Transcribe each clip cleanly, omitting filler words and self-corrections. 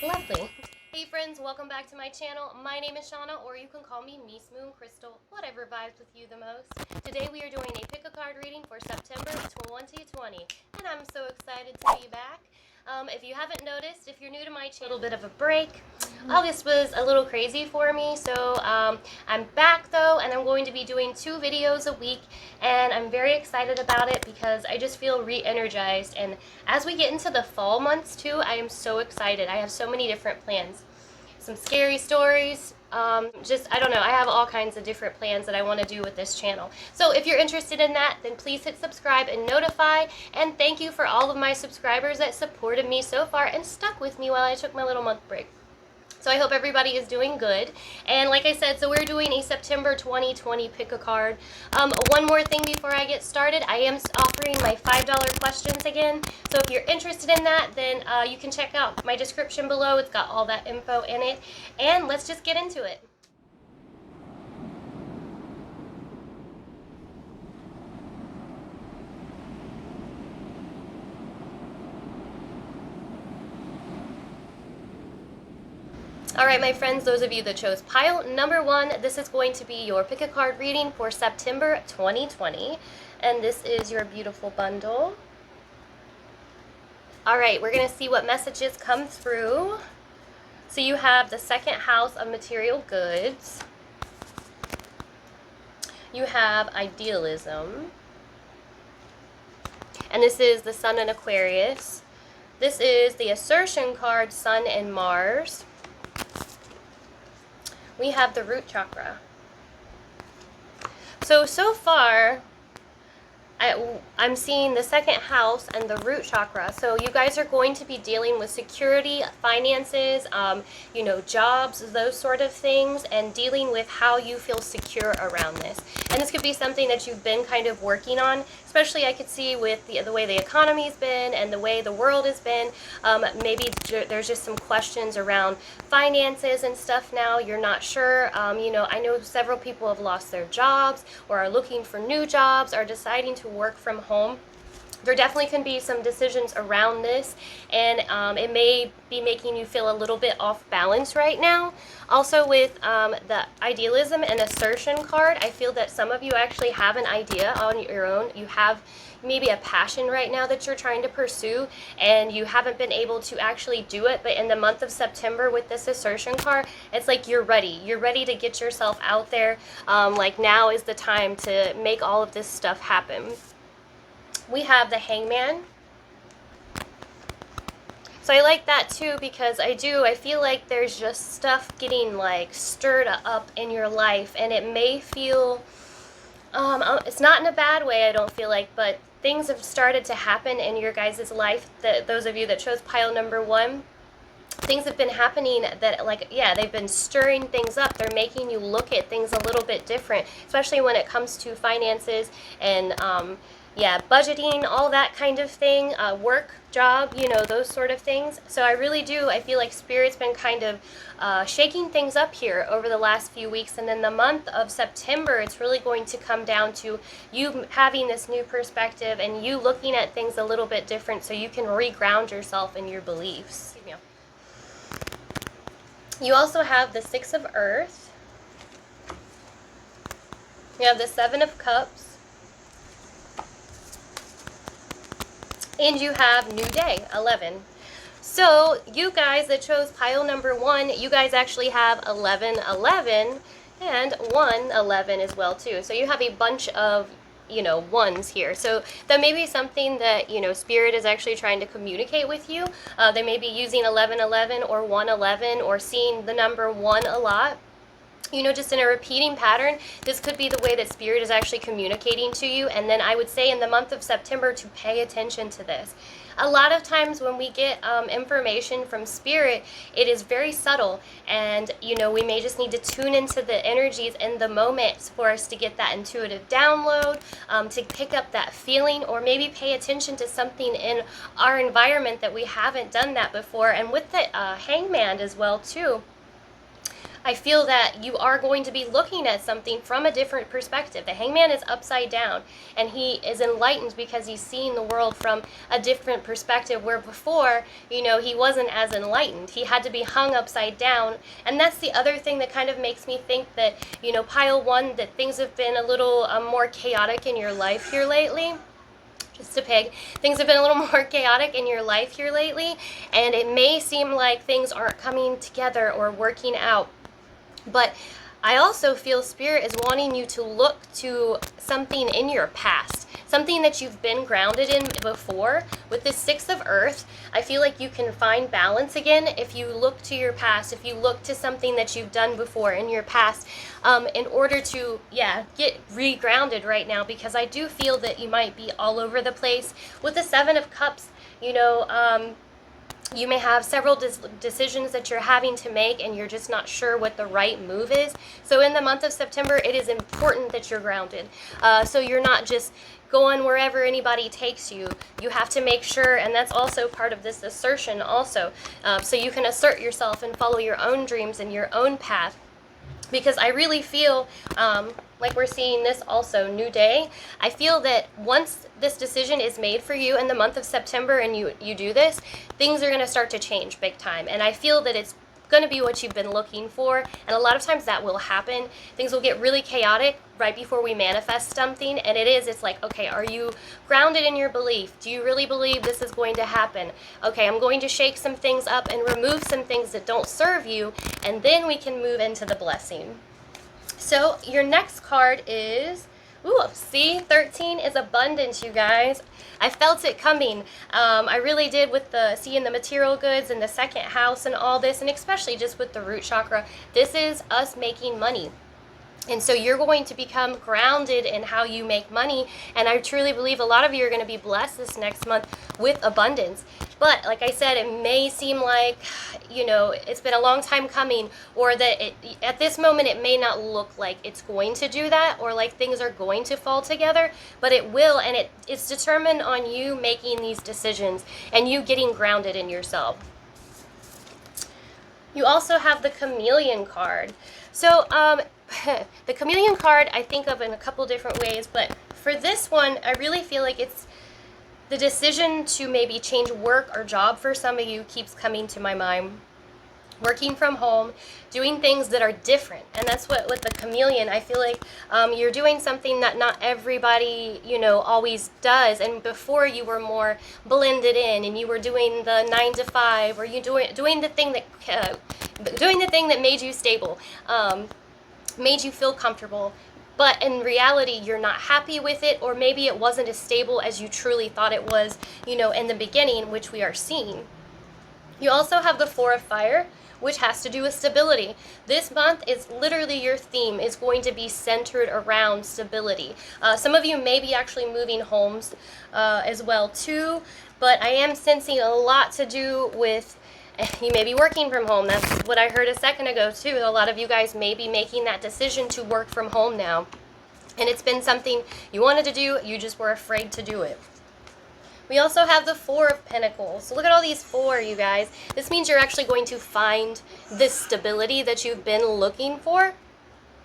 Lovely. Hey friends, welcome back to my channel. My name is Shauna, or you can call me Mismooncrystal, whatever vibes with you the most. Today we are doing a pick a card reading for September 2020, and I'm so excited to be back. If you haven't noticed, if you're new to my channel, a little bit of a break. August was a little crazy for me, so I'm back though, and I'm going to be doing 2 videos a week, and I'm very excited about it because I just feel re-energized. And as we get into the fall months too, I am so excited. I have so many different plans. Some scary stories, I don't know, I have all kinds of different plans that I want to do with this channel. So if you're interested in that, then please hit subscribe and notify, and thank you for all of my subscribers that supported me so far and stuck with me while I took my little month break. So I hope everybody is doing good. And like I said, so we're doing a September 2020 pick a card. One more thing before I get started, I am offering my $5 questions again. So if you're interested in that, then you can check out my description below. It's got all that info in it. And let's just get into it. Alright my friends, those of you that chose pile number 1, this is going to be your pick a card reading for September 2020. And this is your beautiful bundle. Alright, we're going to see what messages come through. So you have the second house of material goods. You have idealism. And this is the Sun and Aquarius. This is the assertion card, Sun and Mars. We have the root chakra. So far, I'm seeing the second house and the root chakra. So you guys are going to be dealing with security, finances, jobs, those sort of things, and dealing with how you feel secure around this. And this could be something that you've been kind of working on, especially I could see with the way the economy's been and the way the world has been. Maybe there's just some questions around finances and stuff now. You're not sure. I know several people have lost their jobs or are looking for new jobs, are deciding to work from home. There definitely can be some decisions around this, and it may be making you feel a little bit off balance right now. Also with the idealism and assertion card, I feel that some of you actually have an idea on your own. You have maybe a passion right now that you're trying to pursue, and you haven't been able to actually do it. But in the month of September with this assertion card, it's like you're ready. You're ready to get yourself out there. Like now is the time to make all of this stuff happen. We have the Hangman. So I like that too because I feel like there's just stuff getting like stirred up in your life, and it may feel, it's not in a bad way, I don't feel like, but things have started to happen in your guys' life, those of you that chose pile number 1. Things have been happening that, they've been stirring things up. They're making you look at things a little bit different, especially when it comes to finances and, budgeting, all that kind of thing, work, job, those sort of things. So I really do, I feel like Spirit's been kind of shaking things up here over the last few weeks. And then the month of September, it's really going to come down to you having this new perspective and you looking at things a little bit different so you can reground yourself in your beliefs. You also have the 6 of Earth. You have the 7 of Cups. And you have New Day, 11. So you guys that chose pile number 1, you guys actually have 11, 11, and 1, 11 as well too. So you have a bunch of ones here. So that may be something that, Spirit is actually trying to communicate with you. They may be using 1111 or 111 or seeing the number 1 a lot. Just in a repeating pattern. This could be the way that Spirit is actually communicating to you. And then I would say in the month of September to pay attention to this. A lot of times when we get information from Spirit, it is very subtle, and we may just need to tune into the energies in the moment for us to get that intuitive download, to pick up that feeling, or maybe pay attention to something in our environment that we haven't done that before. And with the Hangman as well too, I feel that you are going to be looking at something from a different perspective. The hangman is upside down, and he is enlightened because he's seeing the world from a different perspective, where before, he wasn't as enlightened. He had to be hung upside down. And that's the other thing that kind of makes me think that, pile one, that things have been a little more chaotic in your life here lately. Just a pig. Things have been a little more chaotic in your life here lately, and it may seem like things aren't coming together or working out. But I also feel Spirit is wanting you to look to something in your past, something that you've been grounded in before. With this Six of Earth, I feel like you can find balance again if you look to your past, if you look to something that you've done before in your past, in order to, get re-grounded right now, because I do feel that you might be all over the place. With the Seven of Cups, you may have several decisions that you're having to make, and you're just not sure what the right move is. So in the month of September, it is important that you're grounded. So you're not just going wherever anybody takes you. You have to make sure, and that's also part of this assertion also, so you can assert yourself and follow your own dreams and your own path. Because I really feel, like we're seeing this also, new day. I feel that once this decision is made for you in the month of September, and you do this, things are going to start to change big time. And I feel that it's going to be what you've been looking for. And a lot of times that will happen. Things will get really chaotic right before we manifest something. And it's like, okay, are you grounded in your belief? Do you really believe this is going to happen? Okay, I'm going to shake some things up and remove some things that don't serve you. And then we can move into the blessing. So your next card is, see, 13 is abundance, you guys. I felt it coming. I really did, with seeing the material goods and the second house and all this, and especially just with the root chakra. This is us making money. And so you're going to become grounded in how you make money. And I truly believe a lot of you are going to be blessed this next month with abundance. But like I said, it may seem like, it's been a long time coming, or that at this moment it may not look like it's going to do that, or like things are going to fall together, but it will. And it's determined on you making these decisions and you getting grounded in yourself. You also have the Chameleon card. So, the Chameleon card I think of in a couple different ways, but for this one, I really feel like it's the decision to maybe change work or job for some of you keeps coming to my mind. Working from home, doing things that are different. And that's what, with the Chameleon, I feel like you're doing something that not everybody, always does. And before, you were more blended in, and you were doing the 9 to 5, or you doing the thing that made you stable, made you feel comfortable. But in reality, you're not happy with it, or maybe it wasn't as stable as you truly thought it was, in the beginning, which we are seeing. You also have the Four of Fire, which has to do with stability. This month is literally, your theme is going to be centered around stability. Some of you may be actually moving homes as well too, but I am sensing a lot to do with, you may be working from home. That's what I heard a second ago too. A lot of you guys may be making that decision to work from home now. And it's been something you wanted to do, you just were afraid to do it. We also have the Four of Pentacles. So look at all these four, you guys. This means you're actually going to find this stability that you've been looking for.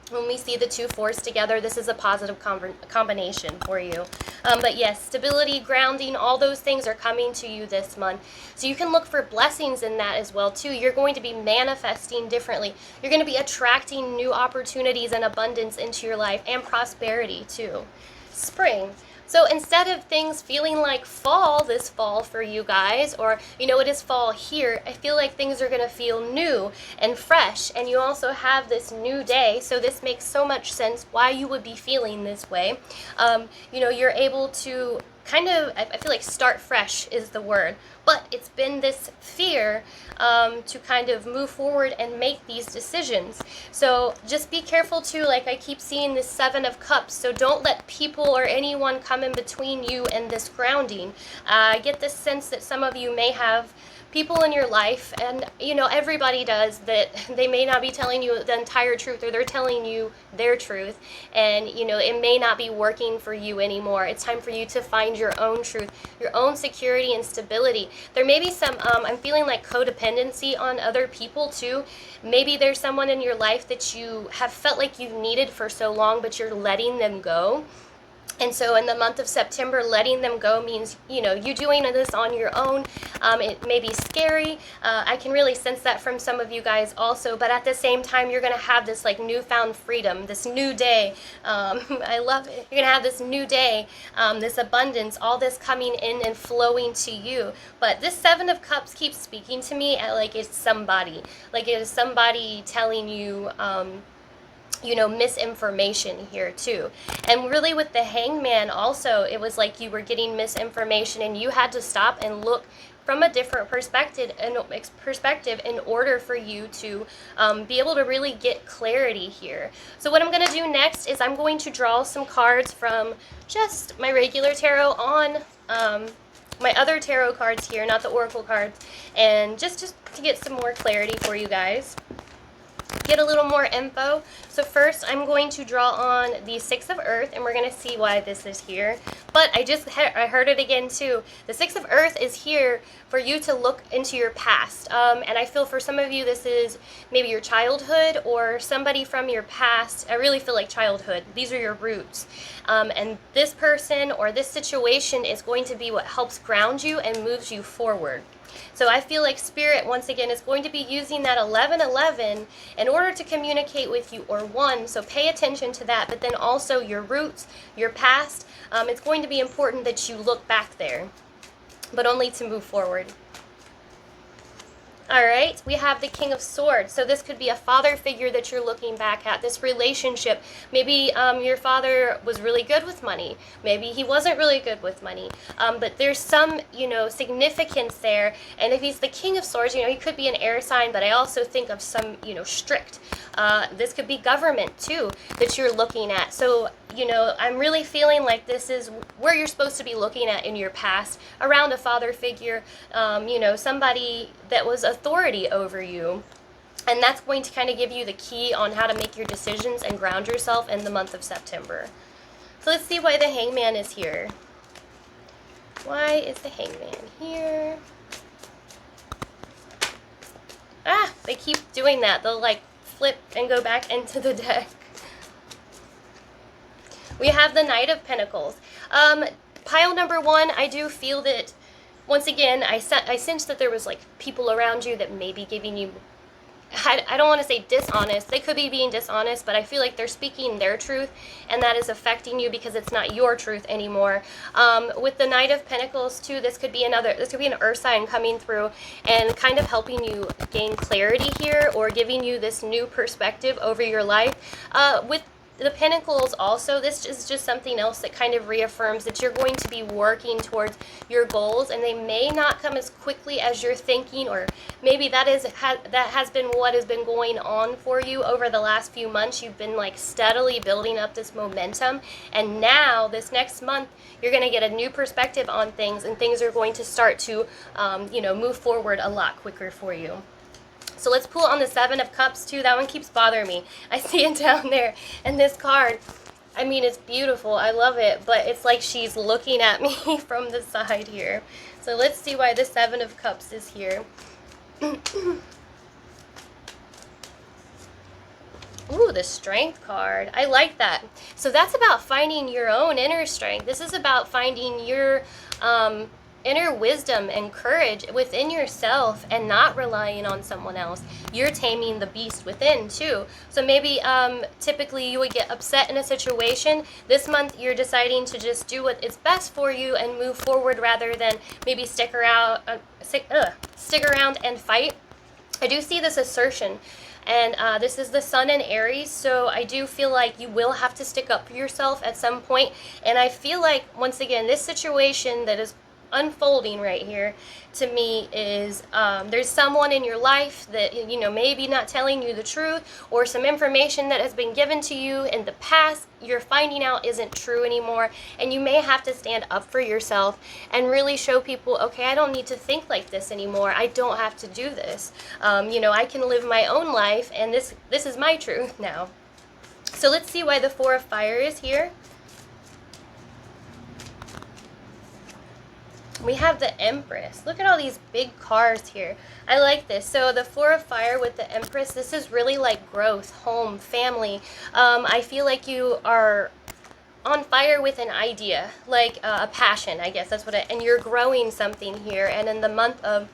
When we see the two fours together, this is a positive combination for you. But yes, stability, grounding, all those things are coming to you this month. So you can look for blessings in that as well too. You're going to be manifesting differently. You're going to be attracting new opportunities and abundance into your life, and prosperity too. Spring. So instead of things feeling like fall this fall for you guys, or, it is fall here, I feel like things are going to feel new and fresh. And you also have this new day. So this makes so much sense why you would be feeling this way. You're able to kind of, I feel like start fresh is the word. But it's been this fear to kind of move forward and make these decisions. So just be careful too, like I keep seeing this Seven of Cups. So don't let people or anyone come in between you and this grounding. I get this sense that some of you may have people in your life, and you know, everybody does that, they may not be telling you the entire truth, or they're telling you their truth, and you know, it may not be working for you anymore. It's time for you to find your own truth, your own security and stability. There may be some I'm feeling like codependency on other people too. Maybe there's someone in your life that you have felt like you've needed for so long, but you're letting them go. And so in the month of September, letting them go means, you know, you doing this on your own. It may be scary. I can really sense that from some of you guys also. But at the same time, you're going to have this like newfound freedom, this new day. I love it. You're going to have this new day, this abundance, all this coming in and flowing to you. But this Seven of Cups keeps speaking to me like it's somebody. Like it is somebody telling you, you know, misinformation here too. And really with the Hangman also, it was like you were getting misinformation and you had to stop and look from a different perspective in order for you to be able to really get clarity here. So what I'm going to do next is I'm going to draw some cards from just my regular tarot on my other tarot cards here, not the oracle cards, and just to get some more clarity for you guys, get a little more info. So first I'm going to draw on the Six of Earth, and we're going to see why this is here. But I heard it again too. The Six of Earth is here for you to look into your past. And I feel for some of you this is maybe your childhood or somebody from your past. I really feel like childhood. These are your roots. And this person or this situation is going to be what helps ground you and moves you forward. So I feel like Spirit, once again, is going to be using that 1111 in order to communicate with you, or one. So pay attention to that. But then also your roots, your past. It's going to be important that you look back there, but only to move forward. All right, we have the King of Swords. So this could be a father figure that you're looking back at, this relationship. Maybe your father was really good with money. Maybe he wasn't really good with money. But there's some, you know, significance there. And if he's the King of Swords, you know, he could be an air sign, but I also think of some, you know, strict. This could be government too that you're looking at. So, you know, I'm really feeling like this is where you're supposed to be looking at in your past, around a father figure, you know, somebody that was authority over you. And that's going to kind of give you the key on how to make your decisions and ground yourself in the month of September. So let's see why the Hangman is here. Why is the Hangman here? Ah, they keep doing that. They'll like flip and go back into the deck. We have the Knight of Pentacles. Pile number one, I do feel that, once again, I sense that there was like people around you that may be giving you, I don't want to say dishonest. They could be being dishonest, but I feel like they're speaking their truth, and that is affecting you because it's not your truth anymore. With the Knight of Pentacles too, this could be an earth sign coming through and kind of helping you gain clarity here, or giving you this new perspective over your life. With the Pentacles also, this is just something else that kind of reaffirms that you're going to be working towards your goals, and they may not come as quickly as you're thinking, or maybe that has been what has been going on for you over the last few months. You've been like steadily building up this momentum, and now this next month you're going to get a new perspective on things, and things are going to start to you know, move forward a lot quicker for you. So let's pull on the Seven of Cups too. That one keeps bothering me. I see it down there. And this card, I mean, it's beautiful. I love it. But it's like she's looking at me from the side here. So let's see why the Seven of Cups is here. Ooh, the Strength card. I like that. So that's about finding your own inner strength. This is about finding your inner wisdom and courage within yourself and not relying on someone else. You're taming the beast within too. So maybe typically you would get upset in a situation. This month you're deciding to just do what is best for you and move forward, rather than maybe stick around and fight. I do see this assertion. And this is the Sun in Aries, so I do feel like you will have to stick up for yourself at some point. And I feel like, once again, this situation that is unfolding right here to me is there's someone in your life that, you know, maybe not telling you the truth, or some information that has been given to you in the past you're finding out isn't true anymore, and you may have to stand up for yourself and really show people, okay, I don't need to think like this anymore. I don't have to do this. You know, I can live my own life, and this is my truth now. So let's see why the Four of Fire is here. We have the Empress. Look at all these big cards here. I like this. So the Four of Fire with the Empress, this is really like growth, home, family. I feel like you are on fire with an idea, like a passion, I guess that's what and you're growing something here. And in the month of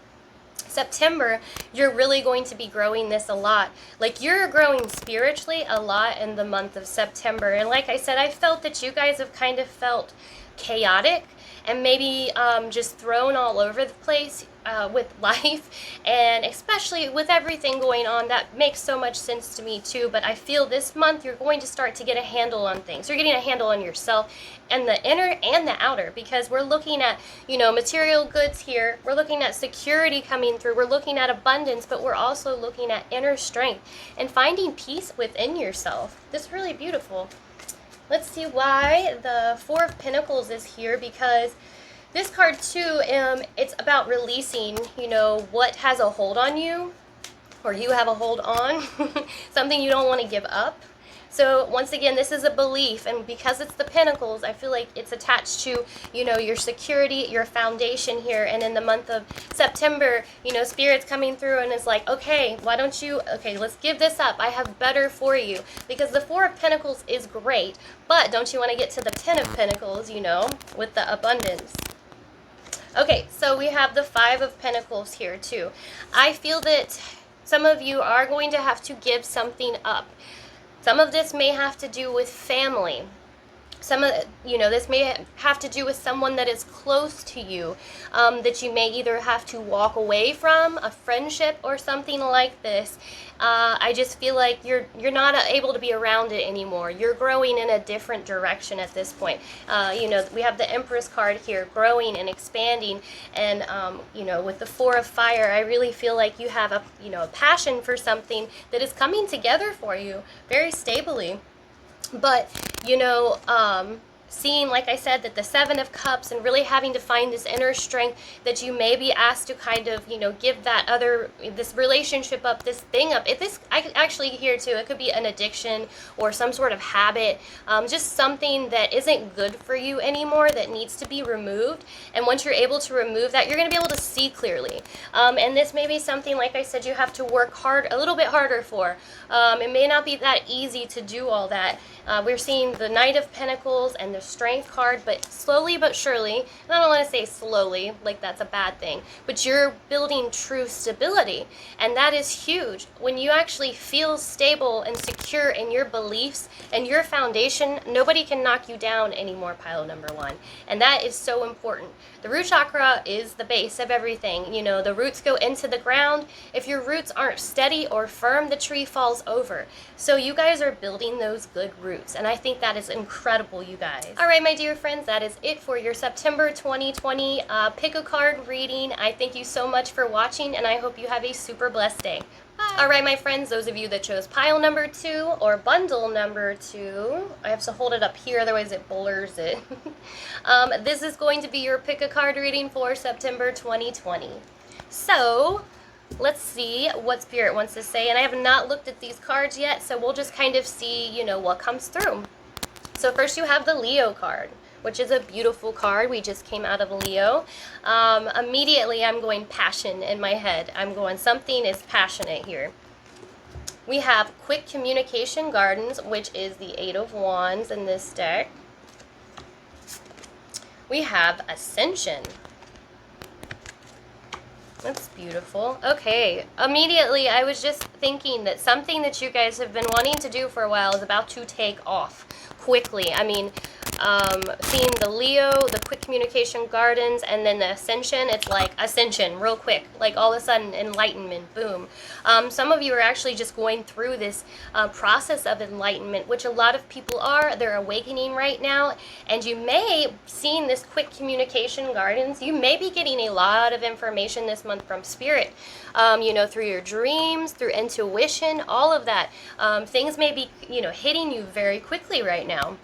September, you're really going to be growing this a lot. Like, you're growing spiritually a lot in the month of September. And like I said, I felt that you guys have kind of felt chaotic and maybe just thrown all over the place with life, and especially with everything going on. That makes so much sense to me too. But I feel this month you're going to start to get a handle on things. You're getting a handle on yourself, and the inner and the outer, because we're looking at, you know, material goods here. We're looking at security coming through. We're looking at abundance, but we're also looking at inner strength and finding peace within yourself. This is really beautiful. Let's see why the Four of Pentacles is here, because this card too, it's about releasing, you know, what has a hold on you, or you have a hold on, something you don't want to give up. So once again, this is a belief, and because it's the Pentacles, I feel like it's attached to, you know, your security, your foundation here. And in the month of September, you know, Spirit's coming through and it's like, okay, why don't you, okay, let's give this up. I have better for you. Because the Four of Pentacles is great, but don't you want to get to the Ten of Pentacles, you know, with the abundance. Okay, so we have the Five of Pentacles here too. I feel that some of you are going to have to give something up. Some of this may have to do with family. Some of, you know, this may have to do with someone that is close to you, that you may either have to walk away from, a friendship or something like this. I just feel like you're not able to be around it anymore. You're growing in a different direction at this point. You know, we have the Empress card here, growing and expanding, and you know, with the Four of Fire, I really feel like you have a, you know, a passion for something that is coming together for you very stably. But, you know, seeing, like I said, that the Seven of Cups, and really having to find this inner strength, that you may be asked to kind of, you know, give that other, this relationship up, this thing up. If this, I could actually hear too, it could be an addiction or some sort of habit, just something that isn't good for you anymore that needs to be removed. And once you're able to remove that, you're going to be able to see clearly. And this may be something, like I said, you have to work hard, a little bit harder for. It may not be that easy to do all that. We're seeing the Knight of Pentacles and the Strength card, but slowly but surely, and I don't want to say slowly, like that's a bad thing, but you're building true stability, and that is huge. When you actually feel stable and secure in your beliefs and your foundation, nobody can knock you down anymore, pile number one, and that is so important. The root chakra is the base of everything. You know, the roots go into the ground. If your roots aren't steady or firm, the tree falls over. So you guys are building those good roots, and I think that is incredible, you guys. All right, my dear friends, that is it for your September 2020 pick a card reading. I thank you so much for watching, and I hope you have a super blessed day. Bye. All right, my friends, those of you that chose pile number 2 or bundle number 2, I have to hold it up here, otherwise it blurs it. This is going to be your pick a card reading for September 2020. So let's see what Spirit wants to say, and I have not looked at these cards yet, so we'll just kind of see, you know, what comes through. So first you have the Leo card, which is a beautiful card. We just came out of Leo. Immediately I'm going passion in my head. I'm going something is passionate here. We have Quick Communication Gardens, which is the Eight of Wands in this deck. We have Ascension. That's beautiful. Okay, immediately I was just thinking that something that you guys have been wanting to do for a while is about to take off. quickly. I mean, seeing the Leo, the quick communication gardens, and then the ascension, it's like ascension real quick, like all of a sudden enlightenment, boom. Some of you are actually just going through this process of enlightenment, which a lot of people are. They're awakening right now, and you may, seeing this quick communication gardens, you may be getting a lot of information this month from spirit, you know, through your dreams, through intuition, all of that. Things may be, you know, hitting you very quickly right now.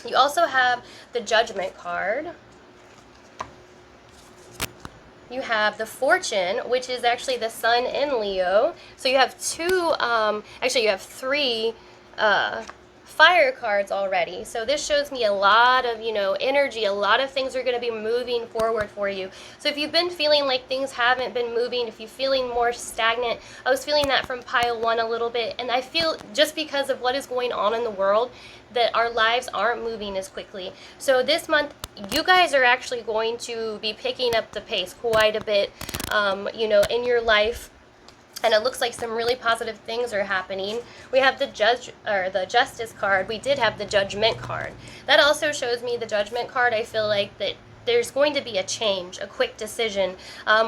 You also have the Judgment card. You have the Fortune, which is actually the Sun in Leo. So you have two, actually you have three fire cards already. So this shows me a lot of, you know, energy. A lot of things are going to be moving forward for you. So if you've been feeling like things haven't been moving, if you're feeling more stagnant, I was feeling that from pile one a little bit. And I feel just because of what is going on in the world, that our lives aren't moving as quickly. So this month, you guys are actually going to be picking up the pace quite a bit, you know, in your life. And it looks like some really positive things are happening. We have the Justice card. We did have the Judgment card. That also shows me the Judgment card. I feel like that there's going to be a change, a quick decision.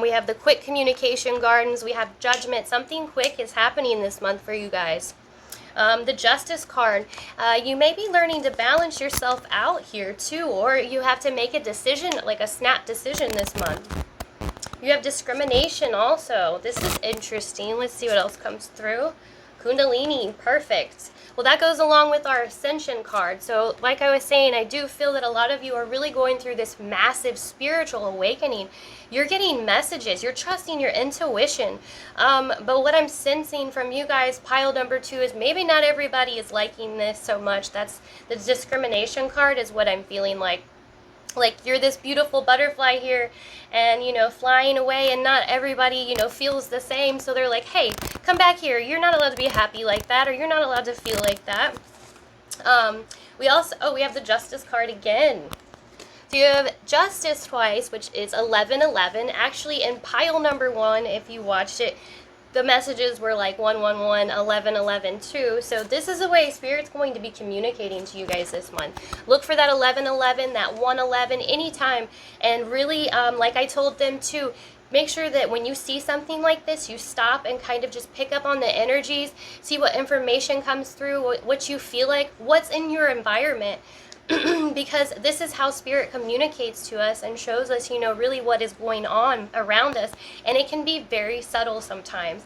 We have the quick communication gardens. We have Judgment. Something quick is happening this month for you guys. The Justice card, you may be learning to balance yourself out here too, or you have to make a decision, like a snap decision this month. You have discrimination also. This is interesting. Let's see what else comes through. Kundalini, perfect. Well, that goes along with our Ascension card. So like I was saying, I do feel that a lot of you are really going through this massive spiritual awakening. You're getting messages. You're trusting your intuition. But what I'm sensing from you guys, pile number 2, is maybe not everybody is liking this so much. That's the discrimination card is what I'm feeling like. Like you're this beautiful butterfly here and, you know, flying away, and not everybody, you know, feels the same. So they're like, hey, come back here. You're not allowed to be happy like that, or you're not allowed to feel like that. We also, we have the Justice card again. So you have Justice twice, which is 1111. Actually, in pile number 1, if you watched it, the messages were like 111, 1111 too. So this is the way Spirit's going to be communicating to you guys this month. Look for that 1111, that 111 anytime. And really, like I told them too, make sure that when you see something like this, you stop and kind of just pick up on the energies, see what information comes through, what you feel like, what's in your environment. Because this is how Spirit communicates to us and shows us, you know, really what is going on around us. And it can be very subtle sometimes.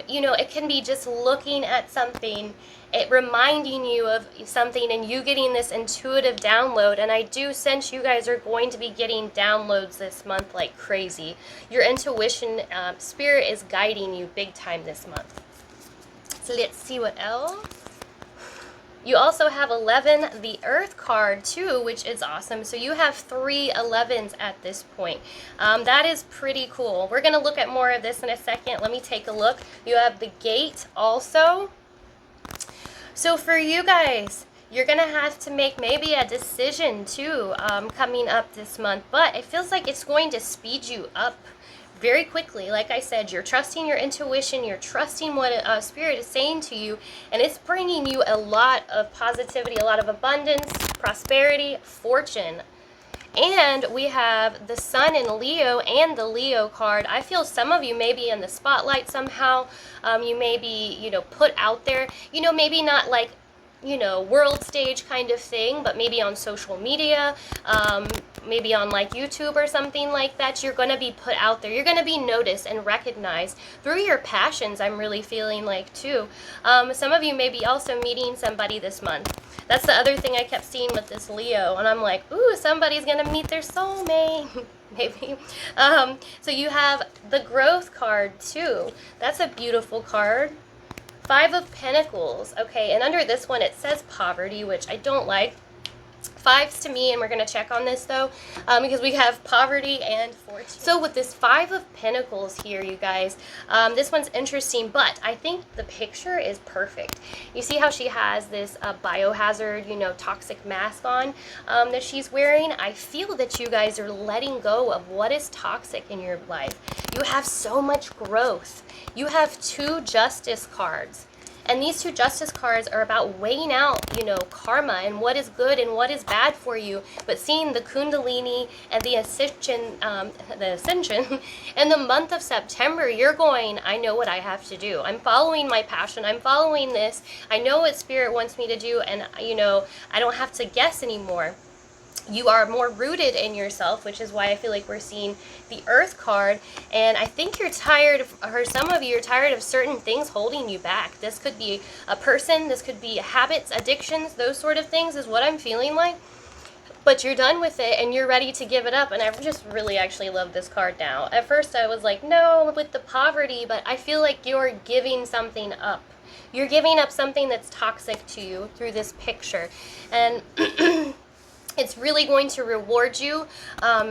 You know, it can be just looking at something, it reminding you of something, and you getting this intuitive download. And I do sense you guys are going to be getting downloads this month like crazy. Your intuition, Spirit is guiding you big time this month. So let's see what else. You also have 11, the Earth card too, which is awesome. So you have 3 11s at this point. That is pretty cool. We're going to look at more of this in a second. Let me take a look. You have the Gate also. So for you guys, you're going to have to make maybe a decision too coming up this month. But it feels like it's going to speed you up very quickly. Like I said, you're trusting your intuition, you're trusting what Spirit is saying to you, and it's bringing you a lot of positivity, a lot of abundance, prosperity, fortune. And we have the Sun in Leo and the Leo card. I feel some of you may be in the spotlight somehow. You may be, you know, put out there, you know, maybe not like, you know, world stage kind of thing, but maybe on social media, maybe on like YouTube or something like that. You're going to be put out there. You're going to be noticed and recognized through your passions, I'm really feeling like too. Some of you may be also meeting somebody this month. That's the other thing I kept seeing with this Leo, and I'm like, ooh, somebody's going to meet their soulmate. Maybe. So you have the Growth card too. That's a beautiful card. 5 of Pentacles. Okay, and under this one it says poverty, which I don't like. 5s to me, and we're going to check on this though, because we have poverty and fortune. So with this 5 of Pentacles here, you guys, this one's interesting, but I think the picture is perfect. You see how she has this biohazard, you know, toxic mask on that she's wearing? I feel that you guys are letting go of what is toxic in your life. You have so much growth. You have 2 Justice cards. And these two Justice cards are about weighing out, you know, karma and what is good and what is bad for you. But seeing the Kundalini and the Ascension, in the month of September, you're going, I know what I have to do. I'm following my passion. I'm following this. I know what Spirit wants me to do, and, you know, I don't have to guess anymore. You are more rooted in yourself, which is why I feel like we're seeing the Earth card. And I think you're tired of, or some of you are tired of certain things holding you back. This could be a person, this could be habits, addictions, those sort of things is what I'm feeling like. But you're done with it and you're ready to give it up. And I just really actually love this card now. At first I was like, no, with the poverty, but I feel like you're giving something up. You're giving up something that's toxic to you through this picture. And it's really going to reward you,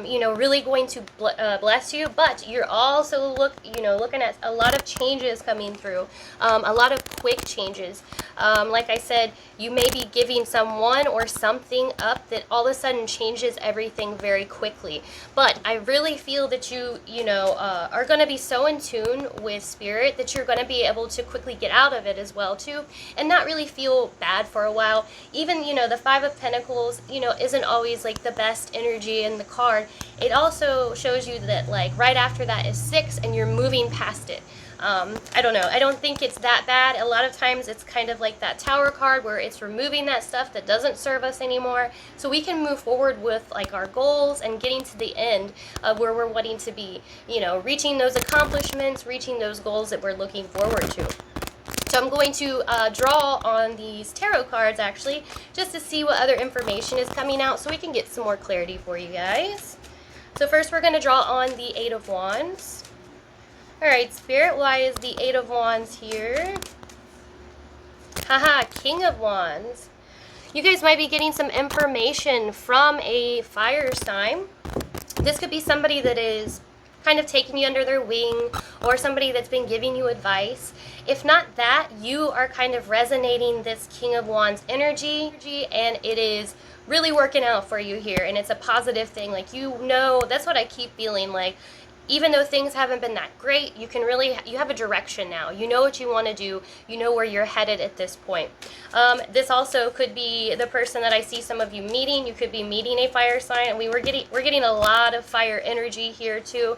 you know, really going to bless you. But you're also looking at a lot of changes coming through, a lot of quick changes. Like I said, you may be giving someone or something up that all of a sudden changes everything very quickly. But I really feel that you are going to be so in tune with Spirit that you're going to be able to quickly get out of it as well too, and not really feel bad for a while. Even, you know, the Five of Pentacles, you know, isn't always like the best energy in the card. It also shows you that like right after that is 6 and you're moving past it. I don't know. I don't think it's that bad. A lot of times it's kind of like that Tower card where it's removing that stuff that doesn't serve us anymore. So we can move forward with like our goals and getting to the end of where we're wanting to be, you know, reaching those accomplishments, reaching those goals that we're looking forward to. So I'm going to draw on these tarot cards actually, just to see what other information is coming out so we can get some more clarity for you guys. So first we're going to draw on the Eight of Wands. Alright, Spirit, why is the Eight of Wands here? Haha, King of Wands. You guys might be getting some information from a fire sign. This could be somebody that is kind of taking you under their wing, or somebody that's been giving you advice. If not that, you are kind of resonating this King of Wands energy, and it is really working out for you here, and it's a positive thing. Like, you know, that's what I keep feeling like. Even though things haven't been that great, you can really, you have a direction now. You know what you want to do. You know where you're headed at this point. This also could be the person that I see some of you meeting. You could be meeting a fire sign, and we're getting a lot of fire energy here too.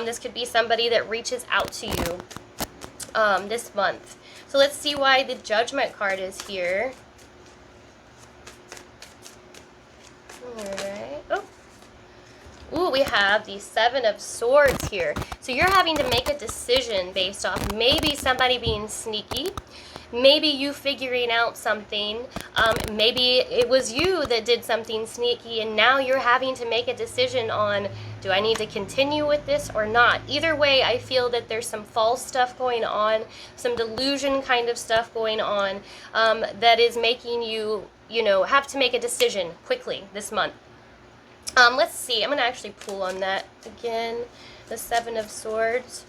This could be somebody that reaches out to you this month. So let's see why the Judgment card is here. All right. Oh. Ooh, we have the Seven of Swords here. So you're having to make a decision based off maybe somebody being sneaky, maybe you figuring out something, maybe it was you that did something sneaky, and now you're having to make a decision on, do I need to continue with this or not? Either way, I feel that there's some false stuff going on, some delusion kind of stuff going on, that is making you, you know, have to make a decision quickly this month. Let's see. I'm going to actually pull on that again. The Seven of Swords.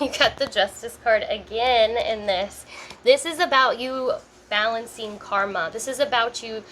You got the Justice card again in this. This is about you balancing karma. This is about you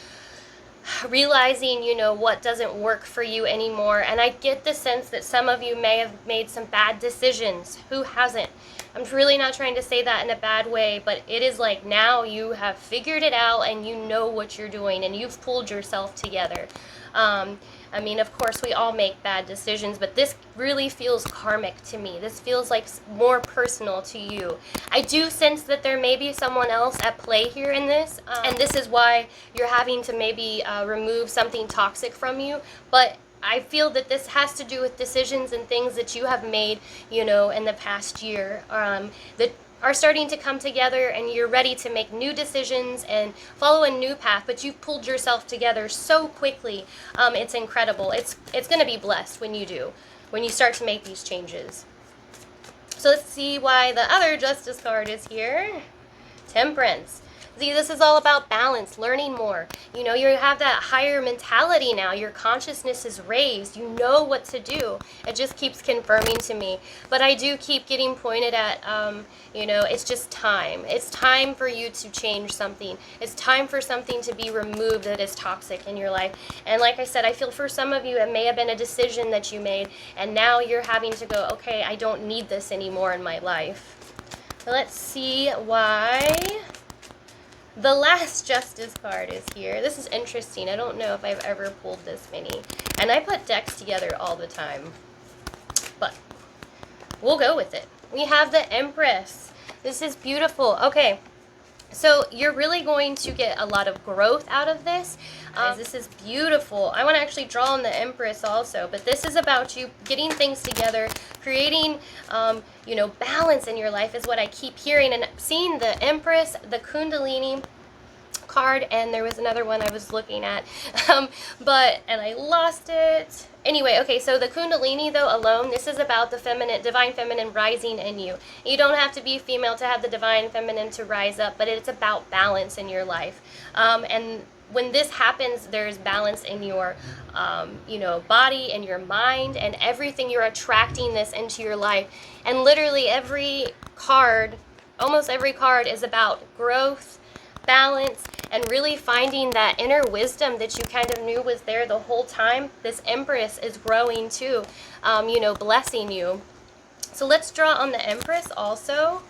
realizing, you know, what doesn't work for you anymore. And I get the sense that some of you may have made some bad decisions. Who hasn't? I'm really not trying to say that in a bad way, but it is like now you have figured it out and you know what you're doing and you've pulled yourself together. I mean, of course, we all make bad decisions, but this really feels karmic to me. This feels like more personal to you. I do sense that there may be someone else at play here in this, and this is why you're having to maybe remove something toxic from you, but I feel that this has to do with decisions and things that you have made, you know, in the past year, that are starting to come together, and you're ready to make new decisions and follow a new path, but you've pulled yourself together so quickly. It's incredible. It's going to be blessed when you do, when you start to make these changes. So let's see why the other Justice card is here. Temperance. See, this is all about balance, learning more. You know, you have that higher mentality now. Your consciousness is raised. You know what to do. It just keeps confirming to me. But I do keep getting pointed at, you know, it's just time. It's time for you to change something. It's time for something to be removed that is toxic in your life. And like I said, I feel for some of you, it may have been a decision that you made, and now you're having to go, okay, I don't need this anymore in my life. Let's see why the last Justice card is here. This is interesting. I don't know if I've ever pulled this many. And I put decks together all the time. But we'll go with it. We have the Empress. This is beautiful. Okay. So you're really going to get a lot of growth out of this. This is beautiful. I want to actually draw on the Empress also, but this is about you getting things together, creating, you know, balance in your life is what I keep hearing. And seeing the Empress, the Kundalini card, and there was another one I was looking at, and I lost it. Anyway, okay, so the Kundalini, though, alone, this is about the feminine, divine feminine rising in you. You don't have to be female to have the divine feminine to rise up, but it's about balance in your life. And when this happens, there's balance in your, you know, body and your mind and everything. You're attracting this into your life. And literally every card, almost every card is about growth, balance, and really finding that inner wisdom that you kind of knew was there the whole time. This Empress is growing too, you know, blessing you. So let's draw on the Empress also.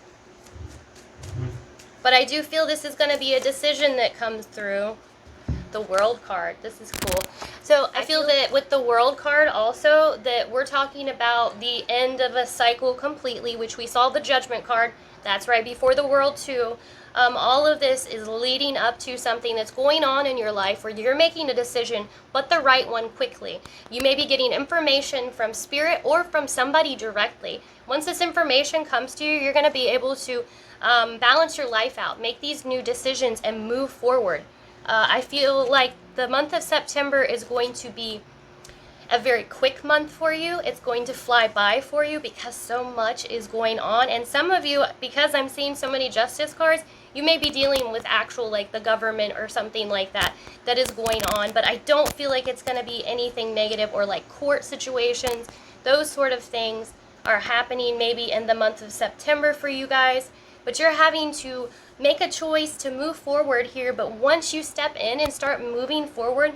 But I do feel this is going to be a decision that comes through. The World card. This is cool. So I feel that with the World card also, that we're talking about the end of a cycle completely, which we saw the Judgment card. That's right before the World too. All of this is leading up to something that's going on in your life where you're making a decision, but the right one quickly. You may be getting information from Spirit or from somebody directly. Once this information comes to you, you're going to be able to balance your life out, make these new decisions, and move forward. I feel like the month of September is going to be a very quick month for you. It's going to fly by for you because so much is going on. And some of you, because I'm seeing so many Justice cards, you may be dealing with actual, like, the government or something like that that is going on. But I don't feel like it's going to be anything negative or like court situations. Those sort of things are happening maybe in the month of September for you guys. But you're having to make a choice to move forward here. But once you step in and start moving forward,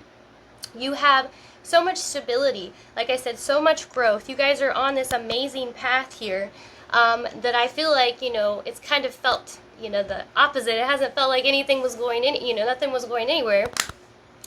you have so much stability. Like I said, so much growth. You guys are on this amazing path here that I feel like, you know, it's kind of felt, you know, the opposite. It hasn't felt like anything was going in, you know, nothing was going anywhere.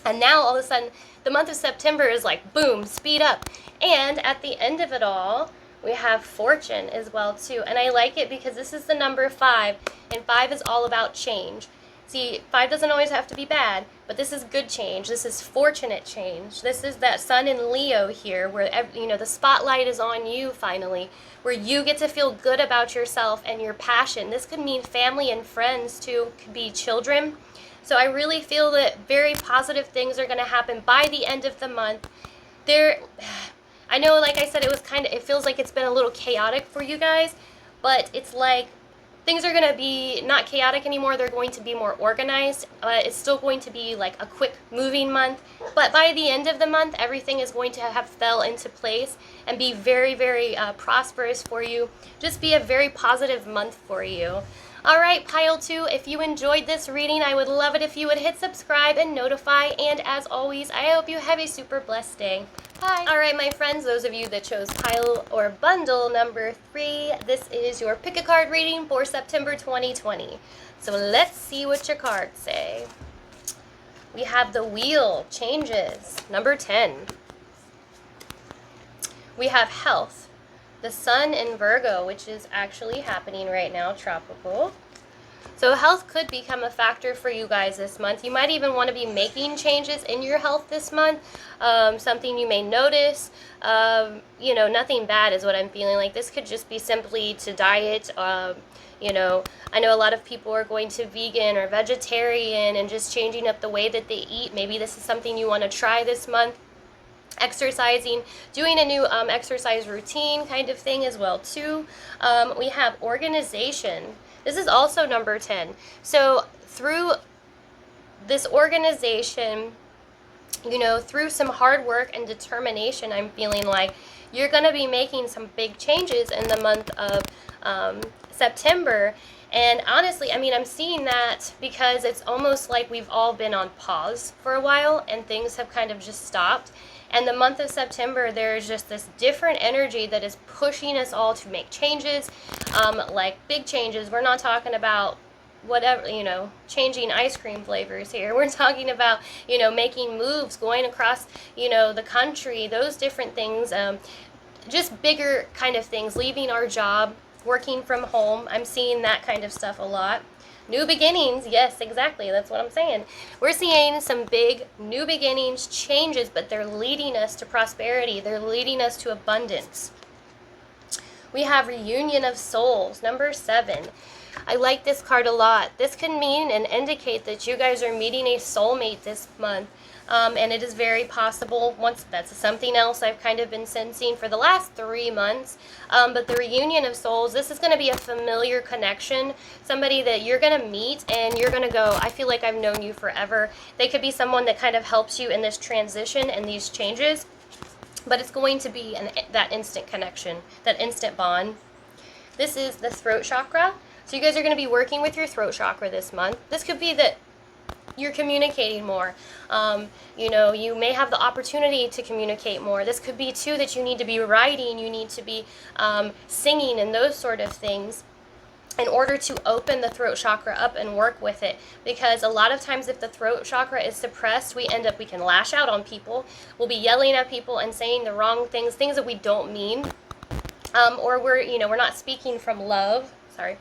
And now all of a sudden, the month of September is like, boom, speed up. And at the end of it all, we have Fortune as well too. And I like it because this is the number 5, and 5 is all about change. See, 5 doesn't always have to be bad, but this is good change. This is fortunate change. This is that Sun in Leo here where, you know, the spotlight is on you finally, where you get to feel good about yourself and your passion. This could mean family and friends too, could be children. So I really feel that very positive things are going to happen by the end of the month. I know, like I said, it feels like it's been a little chaotic for you guys, but it's like things are going to be not chaotic anymore. They're going to be more organized. It's still going to be like a quick moving month, but by the end of the month, everything is going to have fell into place and be very, very prosperous for you. Just be a very positive month for you. All right, Pile 2, if you enjoyed this reading, I would love it if you would hit subscribe and notify. And as always, I hope you have a super blessed day. Bye. All right, my friends, those of you that chose pile or bundle number 3, this is your pick a card reading for September 2020. So let's see what your cards say. We have the Wheel, changes, number 10. We have Health, the Sun in Virgo, which is actually happening right now, tropical. So health could become a factor for you guys this month. You might even want to be making changes in your health this month. Something you may notice. You know, nothing bad is what I'm feeling like. This could just be simply to diet. You know, I know a lot of people are going to vegan or vegetarian and just changing up the way that they eat. Maybe this is something you want to try this month. Exercising, doing a new exercise routine kind of thing as well too. We have organization. This is also number 10. So through this organization, you know, through some hard work and determination, I'm feeling like you're going to be making some big changes in the month of September. And honestly, I mean, I'm seeing that because it's almost like we've all been on pause for a while and things have kind of just stopped. And the month of September, there's just this different energy that is pushing us all to make changes, like big changes. We're not talking about whatever, you know, changing ice cream flavors here. We're talking about, you know, making moves, going across, you know, the country, those different things, just bigger kind of things, leaving our job, working from home. I'm seeing that kind of stuff a lot. New beginnings, yes, exactly, that's what I'm saying. We're seeing some big new beginnings, changes, but they're leading us to prosperity. They're leading us to abundance. We have reunion of souls, number 7. I like this card a lot. This can mean and indicate that you guys are meeting a soulmate this month. And it is very possible, once that's something else I've kind of been sensing for the last 3 months. But the reunion of souls, this is going to be a familiar connection, somebody that you're going to meet and you're going to go, I feel like I've known you forever. They could be someone that kind of helps you in this transition and these changes, but it's going to be that instant connection, that instant bond. This is the throat chakra. So you guys are going to be working with your throat chakra this month. This could be that you're communicating more. You know, you may have the opportunity to communicate more. This could be, too, that you need to be writing, you need to be singing and those sort of things in order to open the throat chakra up and work with it. Because a lot of times if the throat chakra is suppressed, we can lash out on people. We'll be yelling at people and saying the wrong things, things that we don't mean. Or we're not speaking from love. Sorry.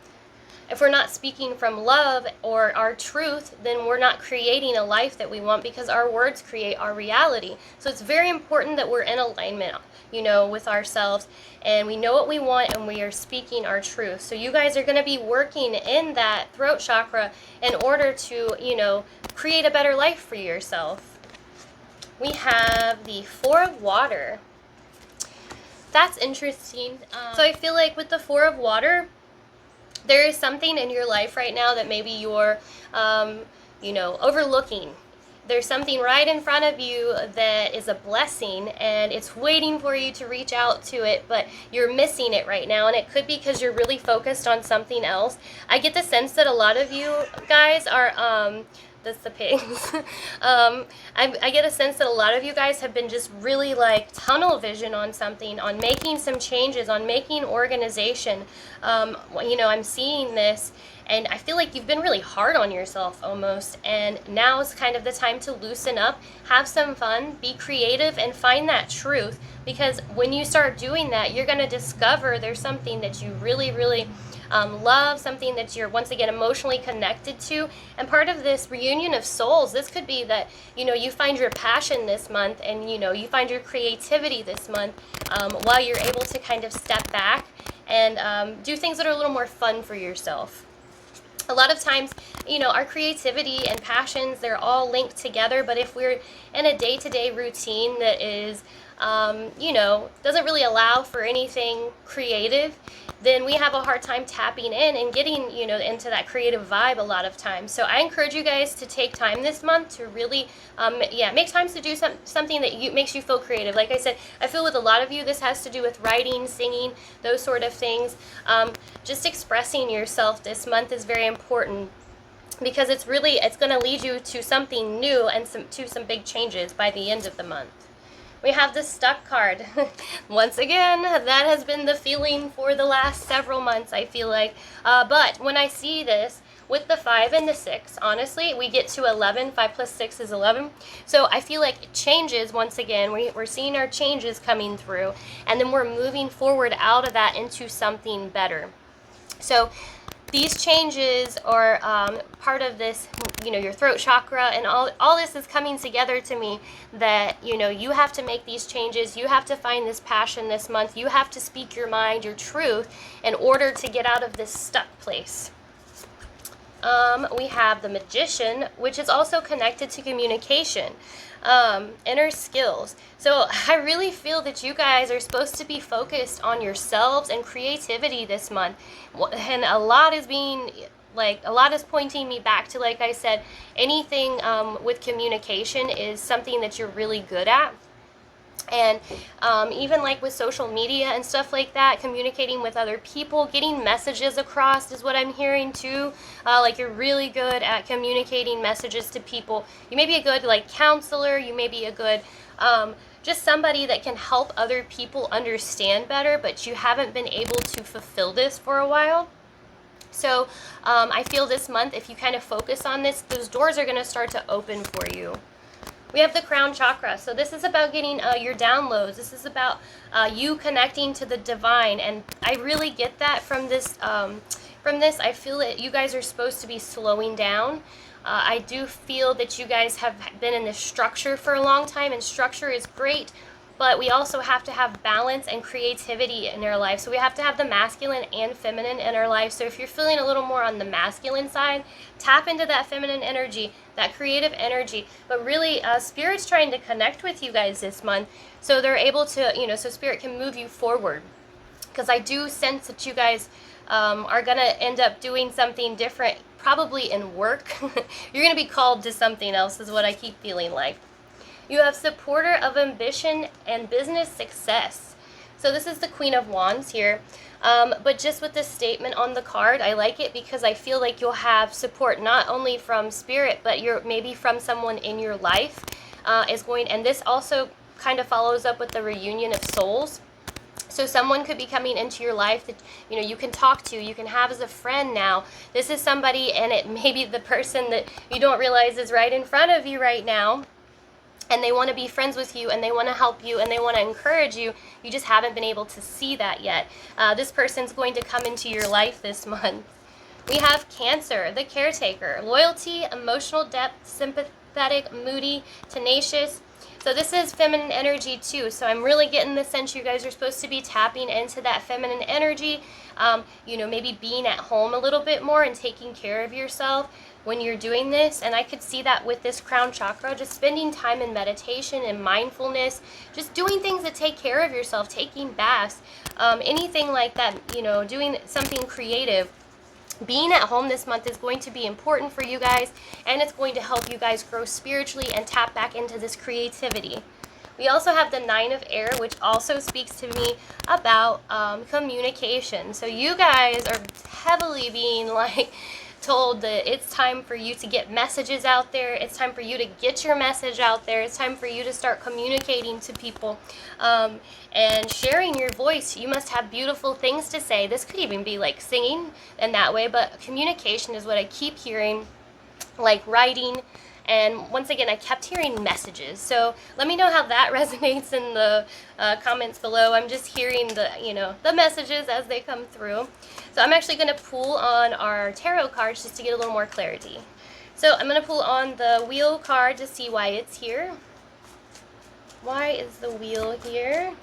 If we're not speaking from love or our truth, then we're not creating a life that we want, because our words create our reality. So it's very important that we're in alignment, you know, with ourselves, and we know what we want and we are speaking our truth. So you guys are going to be working in that throat chakra in order to, you know, create a better life for yourself. We have the 4 of water. That's interesting. So I feel like with the 4 of water, there is something in your life right now that maybe you're, overlooking. There's something right in front of you that is a blessing, and it's waiting for you to reach out to it, but you're missing it right now, and it could be because you're really focused on something else. I get the sense that a lot of you guys are, that's the pigs. I get a sense that a lot of you guys have been just really like tunnel vision on something, on making some changes, on making organization. I'm seeing this, and I feel like you've been really hard on yourself almost, and now is kind of the time to loosen up, have some fun, be creative, and find that truth. Because when you start doing that, you're going to discover there's something that you really, really love, something that you're once again emotionally connected to. And part of this reunion of souls, this could be that, you know, you find your passion this month, and you find your creativity this month, while you're able to kind of step back and do things that are a little more fun for yourself. A lot of times, our creativity and passions, they're all linked together, but if we're in a day-to-day routine that is doesn't really allow for anything creative, then we have a hard time tapping in and getting, into that creative vibe a lot of times. So I encourage you guys to take time this month to really, make times to do something that makes you feel creative. Like I said, I feel with a lot of you, this has to do with writing, singing, those sort of things. Just expressing yourself this month is very important, because it's going to lead you to something new and to some big changes by the end of the month. We have the Stuck card. Once again, that has been the feeling for the last several months, I feel like. But when I see this, with the 5 and the 6, honestly, we get to 11. 5 plus 6 is 11. So I feel like it changes once again. We're seeing our changes coming through, and then we're moving forward out of that into something better. So these changes are part of this, your throat chakra, and all this is coming together to me that, you have to make these changes. You have to find this passion this month. You have to speak your mind, your truth, in order to get out of this stuck place. We have the Magician, which is also connected to communication, inner skills. So I really feel that you guys are supposed to be focused on yourselves and creativity this month. And a lot is pointing me back to, like I said, anything with communication is something that you're really good at. And even like with social media and stuff like that, communicating with other people, getting messages across is what I'm hearing too. Like you're really good at communicating messages to people. You may be a good like counselor, you may be a good just somebody that can help other people understand better, but you haven't been able to fulfill this for a while. So I feel this month, if you kind of focus on this, those doors are going to start to open for you. We have the crown chakra. So this is about getting your downloads. This is about you connecting to the divine. And I really get that from this. I feel that you guys are supposed to be slowing down. I do feel that you guys have been in this structure for a long time, and structure is great. But we also have to have balance and creativity in our life. So we have to have the masculine and feminine in our life. So if you're feeling a little more on the masculine side, tap into that feminine energy, that creative energy. But really, Spirit's trying to connect with you guys this month. So they're able to, so Spirit can move you forward. Because I do sense that you guys are going to end up doing something different, probably in work. You're going to be called to something else is what I keep feeling like. You have supporter of ambition and business success. So this is the Queen of Wands here. But just with this statement on the card, I like it because I feel like you'll have support not only from Spirit, but maybe from someone in your life and this also kind of follows up with the reunion of souls. So someone could be coming into your life that, you can talk to, you can have as a friend now. This is somebody, and it may be the person that you don't realize is right in front of you right now. And they want to be friends with you, and they want to help you, and they want to encourage you. You just haven't been able to see that yet. This person's going to come into your life this month. We have Cancer, the caretaker. Loyalty, emotional depth, sympathetic, moody, tenacious. So this is feminine energy too. So I'm really getting the sense you guys are supposed to be tapping into that feminine energy. Maybe being at home a little bit more and taking care of yourself when you're doing this. And I could see that with this crown chakra, just spending time in meditation and mindfulness, just doing things that take care of yourself, taking baths, anything like that, doing something creative. Being at home this month is going to be important for you guys, and it's going to help you guys grow spiritually and tap back into this creativity. We also have the Nine of Air, which also speaks to me about communication. So you guys are heavily being told that it's time for you to get messages out there. It's time for you to get your message out there. It's time for you to start communicating to people and sharing your voice. You must have beautiful things to say. This could even be like singing in that way, but communication is what I keep hearing, like writing. And once again, I kept hearing messages. So let me know how that resonates in the comments below. I'm just hearing the messages as they come through. So I'm actually going to pull on our tarot cards just to get a little more clarity. So I'm going to pull on the wheel card to see why it's here. Why is the wheel here?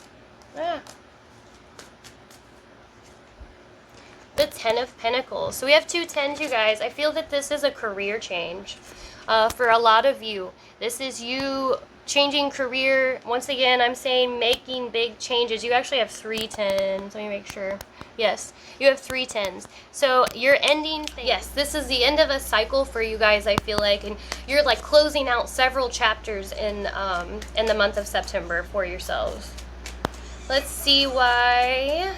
The Ten of Pentacles. So we have two tens, you guys. I feel that this is a career change. For a lot of you, this is you changing career. Once again, I'm saying making big changes. You actually have 3 tens. Let me make sure. Yes, you have 3 tens. So you're ending things. Yes, this is the end of a cycle for you guys, I feel like, and you're like closing out several chapters in the month of September for yourselves. Let's see why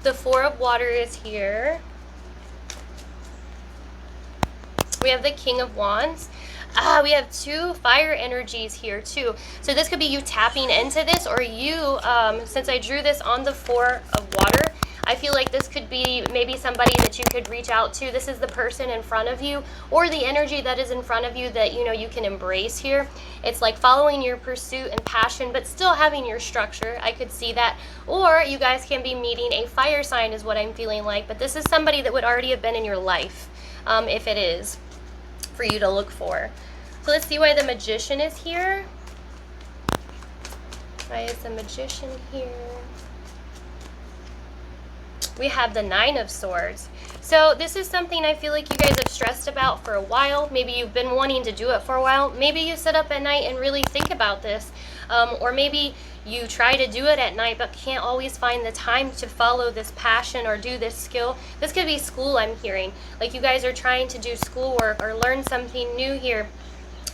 the Four of Water is here. We have the King of Wands. We have 2 fire energies here too. So this could be you tapping into this, or you, since I drew this on the Four of Water, I feel like this could be maybe somebody that you could reach out to. This is the person in front of you, or the energy that is in front of you that you can embrace here. It's like following your pursuit and passion, but still having your structure. I could see that. Or you guys can be meeting a fire sign is what I'm feeling like. But this is somebody that would already have been in your life, if it is, for you to look for. So let's see why the Magician is here. Why is the Magician here? we have the Nine of Swords. So this is something I feel like you guys have stressed about for a while. Maybe you've been wanting to do it for a while. Maybe you sit up at night and really think about this. Or maybe you try to do it at night but can't always find the time to follow this passion or do this skill. This could be school, I'm hearing. Like you guys are trying to do schoolwork or learn something new here,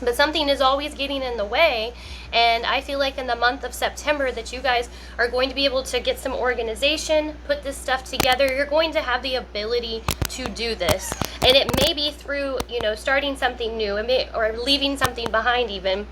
but something is always getting in the way. And I feel like in the month of September that you guys are going to be able to get some organization, put this stuff together. You're going to have the ability to do this. And it may be through, you know, starting something new, or leaving something behind even.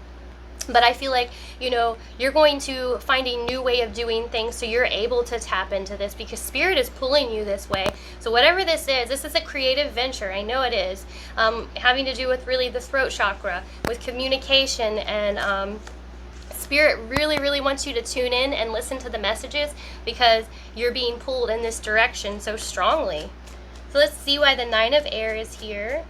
But I feel like, you know, you're going to find a new way of doing things, so you're able to tap into this because Spirit is pulling you this way. So whatever this is a creative venture. I know it is. Having to do with really the throat chakra, with communication, and Spirit really, really wants you to tune in and listen to the messages because you're being pulled in this direction so strongly. So let's see why the Nine of Air is here.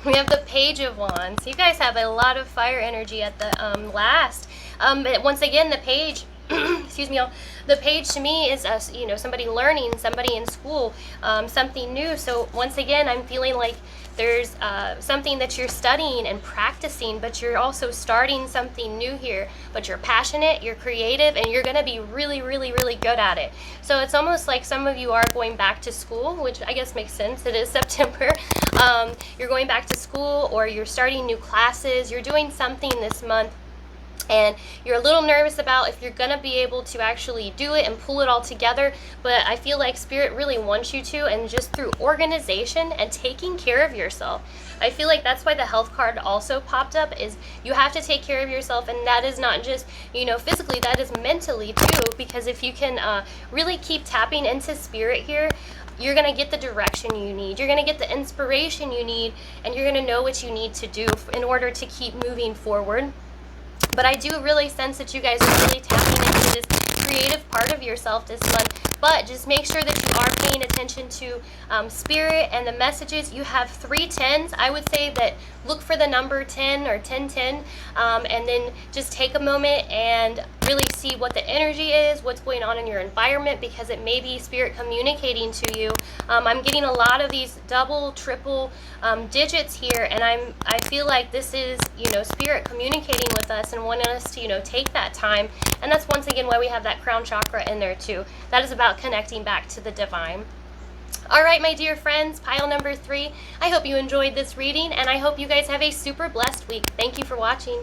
We have the Page of Wands. You guys have a lot of fire energy at the last. But once again, the page, excuse me, the page to me is you know, somebody learning, somebody in school, something new. So once again, I'm feeling like there's something that you're studying and practicing, but you're also starting something new here. But you're passionate, you're creative, and you're going to be really, really, really good at it. So it's almost like some of you are going back to school, which I guess makes sense. It is September. You're going back to school, or you're starting new classes. You're doing something this month, and you're a little nervous about if you're going to be able to actually do it and pull it all together. But I feel like Spirit really wants you to, and just through organization and taking care of yourself. I feel like that's why the health card also popped up, is you have to take care of yourself, and that is not just, you know, physically, that is mentally too, because if you can really keep tapping into Spirit here, you're going to get the direction you need, you're going to get the inspiration you need, and you're going to know what you need to do in order to keep moving forward. But I do really sense that you guys are really tapping into this creative part of yourself this month. But just make sure that you are paying attention to Spirit and the messages. You have 3 10s. I would say that look for the number 10 or 1010, and then just take a moment and really see what the energy is, what's going on in your environment, because it may be Spirit communicating to you. I'm getting a lot of these double, triple digits here, and I feel like this is, you know, Spirit communicating with us and wanting us to, you know, take that time. And that's once again why we have that crown chakra in there too. That is about connecting back to the divine. All right, my dear friends, pile number 3. I hope you enjoyed this reading, and I hope you guys have a super blessed week. Thank you for watching.